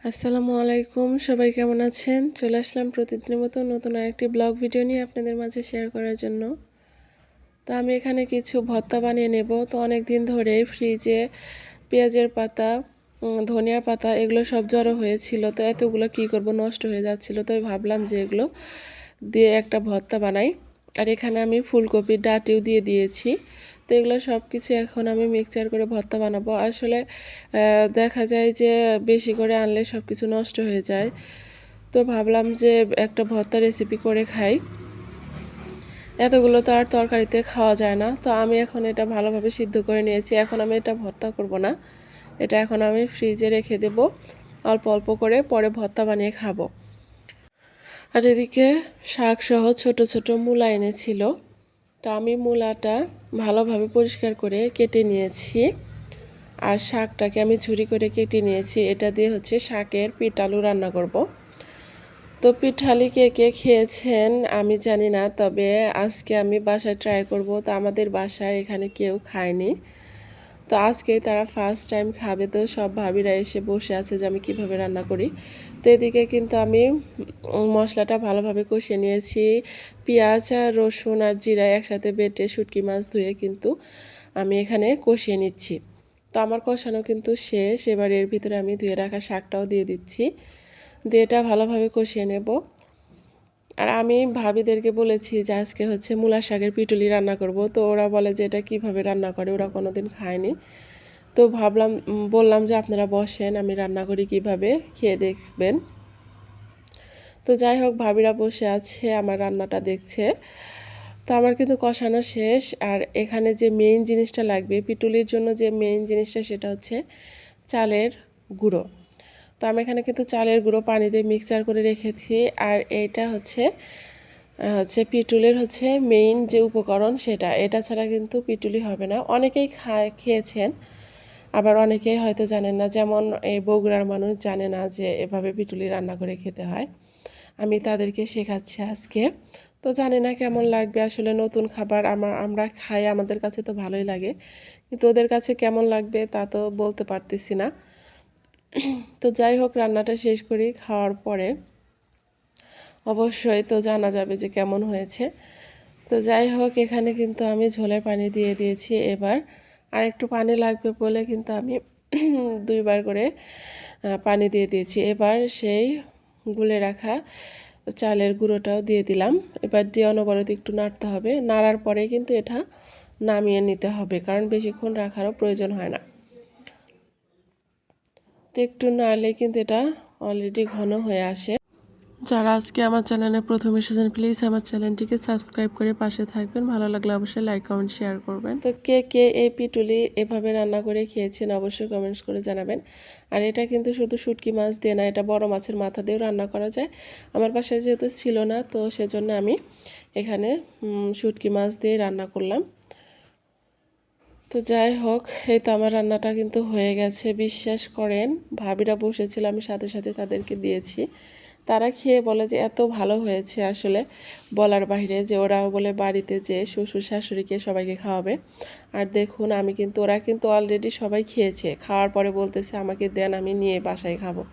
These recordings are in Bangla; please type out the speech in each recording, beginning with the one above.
আসসালামু আলাইকুম, সবাই কেমন আছেন? চলে আসলাম প্রতিদিনের মতো নতুন আরেকটি ব্লগ ভিডিও নিয়ে আপনাদের মাঝে শেয়ার করার জন্য। তো আমি এখানে কিছু ভর্তা বানিয়ে নেব। তো অনেক দিন ধরেই ফ্রিজে পেঁয়াজের পাতা, ধনিয়ার পাতা এগুলো সব জড়ো হয়েছিল। তো এতগুলো কি করব, নষ্ট হয়ে যাচ্ছিল। তো ভাবলাম যে এগুলো দিয়ে একটা ভর্তা বানাই। আর এখানে আমি ফুলকপির ডাঁটিও দিয়ে দিয়েছি। তো এগুলো সব কিছু এখন আমি মিক্সচার করে ভর্তা বানাবো। আসলে দেখা যায় যে বেশি করে আনলে সব কিছু নষ্ট হয়ে যায়। তো ভাবলাম যে একটা ভর্তা রেসিপি করে খাই। এতগুলো তো আর তরকারিতে খাওয়া যায় না। তো আমি এখন এটা ভালোভাবে সিদ্ধ করে নিয়েছি। এখন আমি এটা ভর্তা করব না, এটা এখন আমি ফ্রিজে রেখে দেব অল্প অল্প করে, পরে ভর্তা বানিয়ে খাবো। আর এদিকে শাকসহ ছোট ছোট মূলা এনেছিল। তো আমি মূলাটা ভালোভাবে পরিষ্কার করে কেটে নিয়েছি। আর শাকটাকে আমি ঝুরি করে কেটে নিয়েছি। এটা দিয়ে হচ্ছে শাকের পিঠালু রান্না করব। তো পিঠালি কে কে খেয়েছেন আমি জানি না, তবে আজকে আমি বাসায় ট্রাই করব। তো আমাদের বাসায় এখানে কেউ খায়নি, তো আজকেই তারা ফার্স্ট টাইম খাবে। তো সব ভাবিরা এসে বসে আছে যে আমি কীভাবে রান্না করি। তো এদিকে কিন্তু আমি মশলাটা ভালোভাবে কষিয়ে নিয়েছি। পেঁয়াজ আর রসুন আর জিরা একসাথে বেটে শুটকি মাছ ধুয়ে কিন্তু আমি এখানে কষিয়ে নিচ্ছি। তো আমার কষানো কিন্তু শেষ। এবার এর ভিতরে আমি ধুয়ে রাখা শাকটাও দিয়ে দিচ্ছি, দিয়ে এটা ভালোভাবে কষিয়ে নেব। আর আমি ভাবিদেরকে বলেছি যে আজকে হচ্ছে মূলা শাকের পিটুলি রান্না করব। তো ওরা বলে যে এটা কীভাবে রান্না করে, ওরা কোনো দিন খায়নি। তো বললাম যে আপনারা বসেন, আমি রান্না করি কিভাবে, খেয়ে দেখবেন। তো যাই হোক, ভাবিরা বসে আছে আমার রান্নাটা দেখছে। তো আমার কিন্তু কষানো শেষ। আর এখানে যে মেইন জিনিসটা লাগবে পিটুলির জন্য, যে মেইন জিনিসটা সেটা হচ্ছে চালের গুঁড়ো। তো আমি এখানে কিন্তু চালের গুঁড়ো পানি দিয়ে মিক্সচার করে রেখেছি। আর এইটা হচ্ছে পিটুলির হচ্ছে মেইন যে উপকরণ সেটা, এটা ছাড়া কিন্তু পিটুলি হবে না। অনেকেই খেয়েছেন, আবার অনেকেই হয়তো জানেন না। যেমন এই বগুড়ার মানুষ জানে না যে এভাবে পিটুলি রান্না করে খেতে হয়। আমি তাদেরকে শেখাচ্ছি আজকে। তো জানি না কেমন লাগবে, আসলে নতুন খাবার আমরা খাই, আমাদের কাছে তো ভালোই লাগে, কিন্তু ওদের কাছে কেমন লাগবে তা তো বলতে পারতেছি না। তো যাই হোক, রান্নাটা শেষ করি, খাওয়ার পরে অবশ্যই তো জানা যাবে যে কেমন হয়েছে। তো যাই হোক, এখানে কিন্তু আমি ঝোলের পানি দিয়ে দিয়েছি। এবার আর একটু পানি লাগবে বলে কিন্তু আমি 2বার করে পানি দিয়ে দিয়েছি। এবার সেই গুলে রাখা চালের গুঁড়োটাও দিয়ে দিলাম। এবার দিয়ে অনবরত একটু নাড়তে হবে। নাড়ার পরে কিন্তু এটা নামিয়ে নিতে হবে, কারণ বেশিক্ষণ রাখারও প্রয়োজন হয় না। তো একটু নাড়লে কিন্তু এটা অলরেডি ঘন হয়ে আসে। যারা আজকে আমার চ্যানেলে প্রথম এসেছেন, প্লিজ আমার চ্যানেলটিকে সাবস্ক্রাইব করে পাশে থাকবেন। ভালো লাগলে অবশ্যই লাইক কমেন্ট শেয়ার করবেন। তো কে কে এই পিটুলি এভাবে রান্না করে খেয়েছেন অবশ্যই কমেন্টস করে জানাবেন। আর এটা কিন্তু শুধু শুটকি মাছ দিয়ে না, এটা বড় মাছের মাথা দিয়েও রান্না করা যায়। আমার বাসায় যেহেতু ছিল না, তো সেজন্য আমি এখানে শুটকি মাছ দিয়ে রান্না করলাম। তো যাই হোক, এই তো আমার রান্নাটা কিন্তু হয়ে গেছে। বিশ্বাস করেন, ভাবিরা বসেছিল, আমি সাথে সাথে তাদেরকে দিয়েছি। তারা খেয়ে বলে যে এত ভালো হয়েছে, আসলে বলার বাইরে, যে ওরাও বলে বাড়িতে যে শ্বশুর শাশুড়িকে সবাইকে খাওয়াবে। আর দেখুন, ওরা কিন্তু অলরেডি সবাই খেয়েছে, খাওয়ার পরে বলতেছে আমাকে দেন, আমি নিয়ে বাসায় খাবো।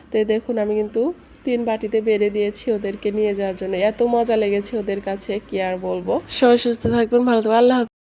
তো দেখুন, আমি কিন্তু 3 বাটিতে বেড়ে দিয়েছি ওদেরকে নিয়ে যাওয়ার জন্য। এত মজা লেগেছে ওদের কাছে, কি আর বলবো। সবাই সুস্থ থাকবেন, ভালো থাকবেন, আল্লাহ হাফেজ।